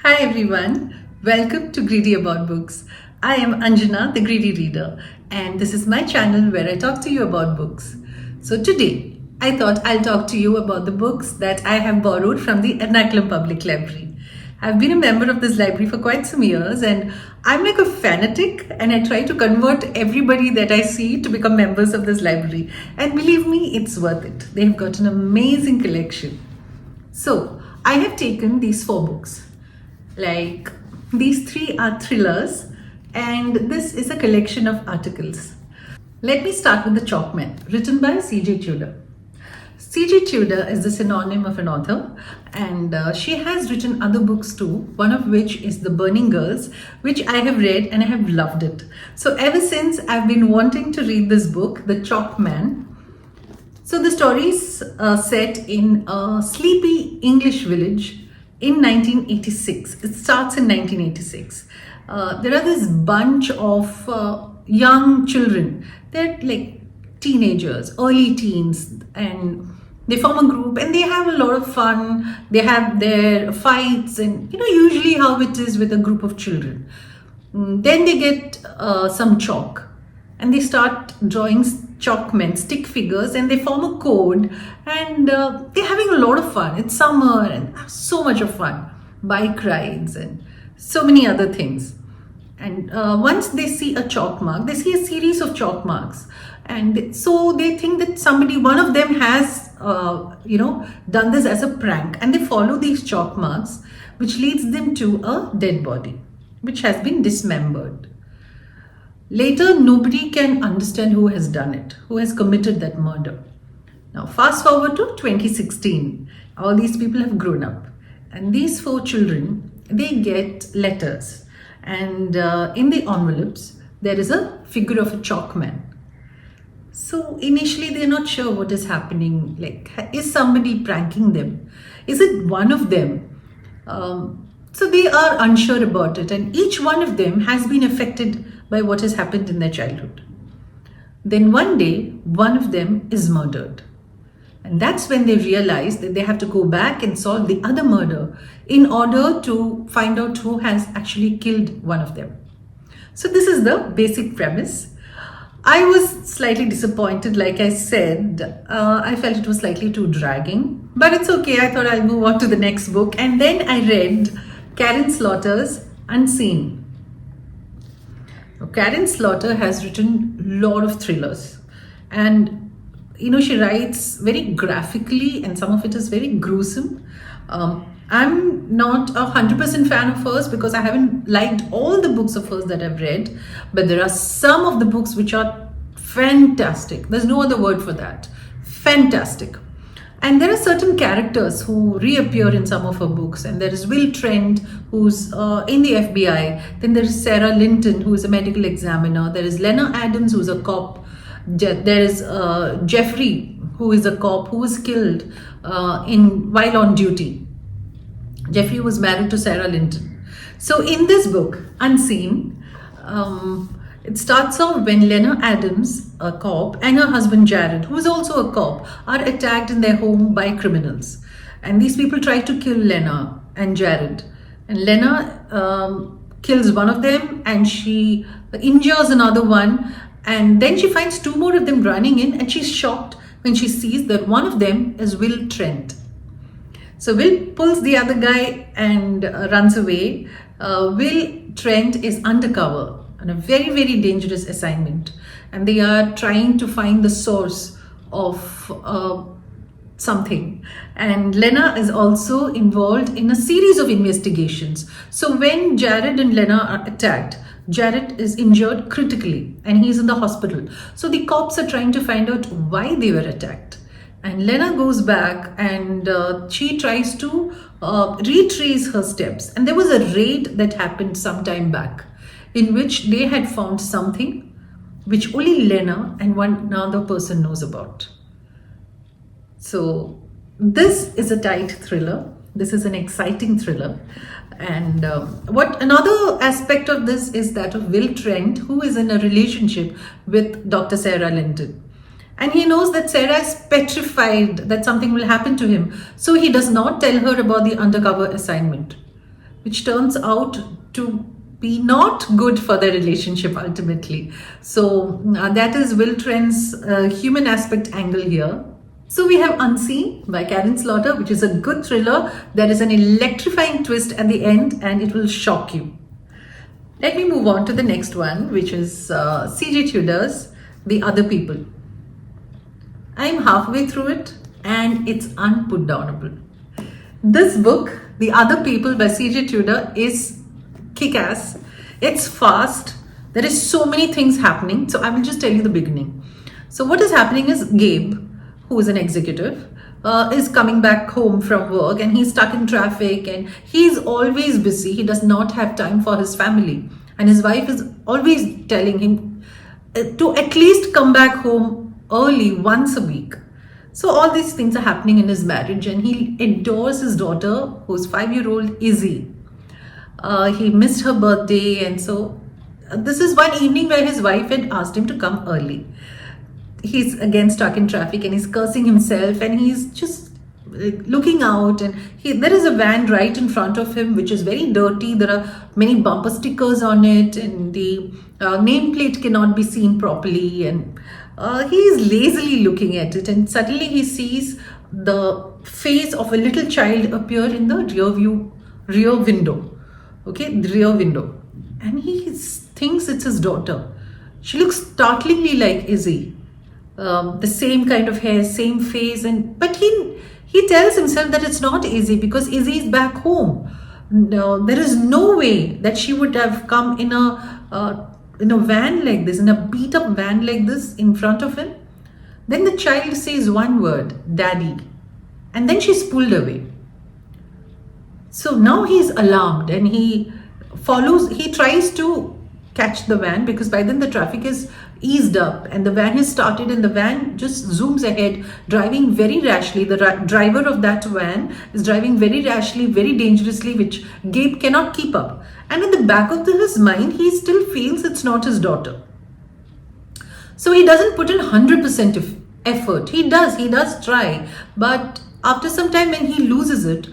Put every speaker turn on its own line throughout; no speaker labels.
Hi everyone, welcome to Greedy About Books. I am Anjana, the Greedy Reader, and this is my channel where I talk to you about books. So today, I thought I'll talk to you about the books that I have borrowed from the Ernakulam Public Library. I've been a member of this library for quite some years and I'm like a fanatic and I try to convert everybody that I see to become members of this library. And believe me, it's worth it. They've got an amazing collection. So, I have taken these 4 books. Like, these 3 are thrillers and this is a collection of articles. Let me start with The Chalkman, written by C.J. Tudor. C.J. Tudor is the synonym of an author and she has written other books too, one of which is The Burning Girls, which I have read and I have loved it. So ever since I've been wanting to read this book, The Chalkman. So the story is set in a sleepy English village in 1986. It starts in 1986. There are this bunch of young children. They're like teenagers, early teens, and they form a group and they have a lot of fun. They have their fights and usually how it is with a group of children. Then they get some chalk and they start drawing chalkmen, stick figures, and they form a code and they're having a lot of fun. It's summer and so much of fun. Bike rides and so many other things. And once they see a chalk mark, they see a series of chalk marks. And so they think that one of them has, done this as a prank. And they follow these chalk marks, which leads them to a dead body, which has been dismembered. Later, nobody can understand who has done it, who has committed that murder. Now, fast forward to 2016. All these people have grown up. And these 4 children, they get letters. And in the envelopes, there is a figure of a chalk man. So initially, they're not sure what is happening. Like, is somebody pranking them? Is it one of them? So they are unsure about it. And each one of them has been affected by what has happened in their childhood. Then one day, one of them is murdered. And that's when they realize that they have to go back and solve the other murder in order to find out who has actually killed one of them. So this is the basic premise. I was slightly disappointed, like I said. I felt it was slightly too dragging, but it's okay. I thought I'll move on to the next book. And then I read Karen Slaughter's Unseen. Now, Karen Slaughter has written a lot of thrillers. And she writes very graphically and some of it is very gruesome. I'm not 100% fan of hers because I haven't liked all the books of hers that I've read, but there are some of the books which are fantastic. There's no other word for that. Fantastic. And there are certain characters who reappear in some of her books. And there is Will Trent, who's in the FBI. Then there is Sarah Linton, who is a medical examiner. There is Lena Adams, who's a cop. There is Jeffrey, who is a cop who was killed while on duty. Jeffrey was married to Sarah Linton. So in this book, Unseen, it starts off when Lena Adams, a cop, and her husband Jared, who is also a cop, are attacked in their home by criminals. And these people try to kill Lena and Jared. And Lena kills one of them and she injures another one. And then she finds 2 more of them running in and she's shocked when she sees that one of them is Will Trent. So Will pulls the other guy and runs away. Will Trent is undercover on a very, very dangerous assignment. And they are trying to find the source of something. And Lena is also involved in a series of investigations. So when Jared and Lena are attacked, Jared is injured critically and he's in the hospital. So the cops are trying to find out why they were attacked. And Lena goes back and she tries to retrace her steps. And there was a raid that happened some time back in which they had found something which only Lena and one other person knows about. So this is a tight thriller. This is an exciting thriller. And what another aspect of this is that of Will Trent, who is in a relationship with Dr. Sarah Linton. And he knows that Sarah is petrified that something will happen to him. So he does not tell her about the undercover assignment. which turns out to be not good for their relationship ultimately. So that is Will Trent's human aspect angle here. So we have Unseen by Karen Slaughter, which is a good thriller. There is an electrifying twist at the end and it will shock you. Let me move on to the next one, which is C.J. Tudor's The Other People. I'm halfway through it and it's unputdownable. This book, The Other People by C.J. Tudor, is kick-ass. It's fast. There is so many things happening. So I will just tell you the beginning. So what is happening is Gabe, who is an executive, is coming back home from work and he's stuck in traffic and he's always busy. He does not have time for his family. And his wife is always telling him to at least come back home early once a week. So all these things are happening in his marriage and he adores his daughter, who's 5-year-old Izzy. He missed her birthday, and so this is one evening where his wife had asked him to come early. He's again stuck in traffic and he's cursing himself and he's just looking out, and there is a van right in front of him which is very dirty. There are many bumper stickers on it and the nameplate cannot be seen properly, and he is lazily looking at it, and suddenly he sees the face of a little child appear in the rear window. Okay, the rear window, and he thinks it's his daughter. She looks startlingly like Izzy. The same kind of hair, same face, but he tells himself that it's not Izzy because Izzy is back home. No, there is no way that she would have come in a van like this, in a beat up van like this in front of him. Then the child says one word, "Daddy," and then she's pulled away. So now he's alarmed and he tries to catch the van because by then the traffic is eased up and the van has started and the van just zooms ahead, driving very rashly. The driver of that van is driving very rashly, very dangerously, which Gabe cannot keep up. And in the back of his mind, he still feels it's not his daughter. So he doesn't put in 100% of effort. He does try. But after some time when he loses it,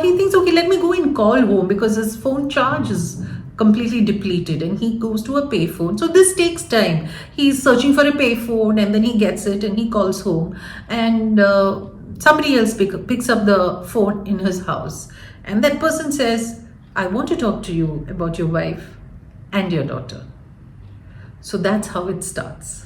he thinks, okay, let me go and call home because his phone charge is completely depleted, and he goes to a payphone. So this takes time. He's searching for a payphone and then he gets it and he calls home, and somebody else picks up the phone in his house, and that person says, "I want to talk to you about your wife and your daughter." So that's how it starts.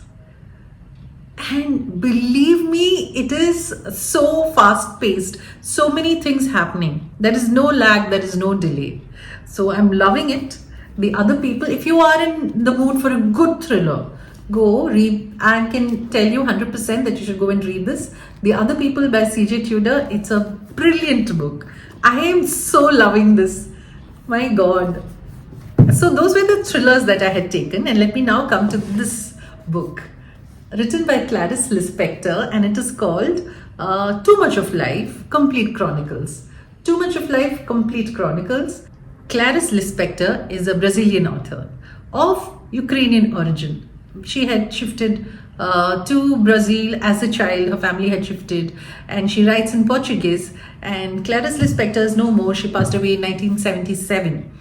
And believe me, it is so fast paced, so many things happening. There is no lag, there is no delay. So I'm loving it. The Other People, if you are in the mood for a good thriller, go read. I can tell you 100% that you should go and read this. The Other People by C.J. Tudor. It's a brilliant book. I am so loving this. My God. So those were the thrillers that I had taken, and let me now come to this book. Written by Clarice Lispector, and it is called Too Much of Life, Complete Chronicles. Too Much of Life, Complete Chronicles. Clarice Lispector is a Brazilian author of Ukrainian origin. She had shifted to Brazil as a child. Her family had shifted, and she writes in Portuguese. And Clarice Lispector is no more. She passed away in 1977.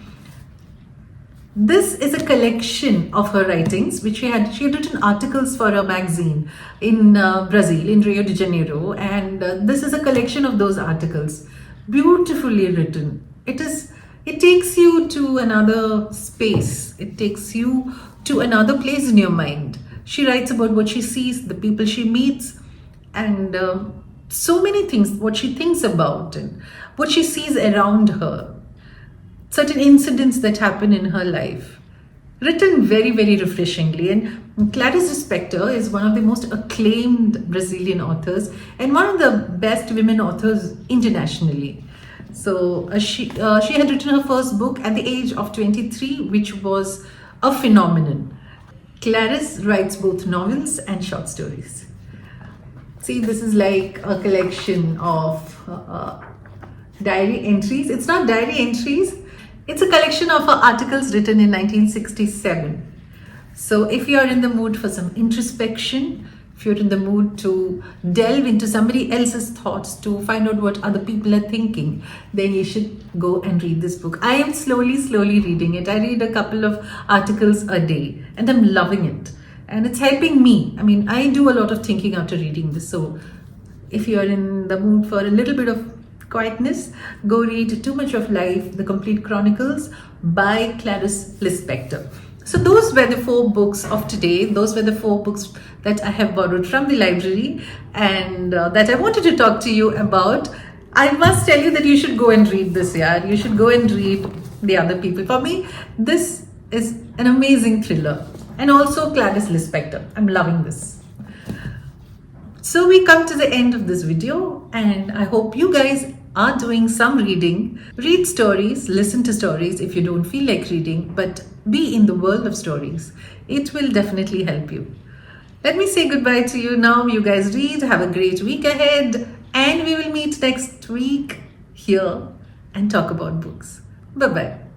This is a collection of her writings, which she had written articles for a magazine in Brazil, in Rio de Janeiro, and this is a collection of those articles, beautifully written. It takes you to another space. It takes you to another place in your mind. She writes about what she sees, the people she meets, and so many things, what she thinks about and what she sees around her. Certain incidents that happen in her life, written very, very refreshingly. And Clarice Lispector is one of the most acclaimed Brazilian authors and one of the best women authors internationally. So she had written her first book at the age of 23, which was a phenomenon. Clarice writes both novels and short stories. See, this is like a collection of diary entries. It's not diary entries. It's a collection of her articles written in 1967. So if you're in the mood for some introspection, if you're in the mood to delve into somebody else's thoughts, to find out what other people are thinking, then you should go and read this book. I am slowly reading it. I read a couple of articles a day and I'm loving it. And it's helping me. I mean, I do a lot of thinking after reading this. So if you're in the mood for a little bit of quietness, go read Too Much of Life, The Complete Chronicles by Clarice Lispector. So those were the 4 books of today. Those were the 4 books that I have borrowed from the library and that I wanted to talk to you about. I must tell you that you should go and read this, yeah. You should go and read the other people. For me, this is an amazing thriller. And also Clarice Lispector. I'm loving this. So we come to the end of this video and I hope you guys are doing some reading. Read stories, listen to stories if you don't feel like reading, but be in the world of stories. It will definitely help you. Let me say goodbye to you now. You guys read, have a great week ahead, and we will meet next week here and talk about books. Bye-bye.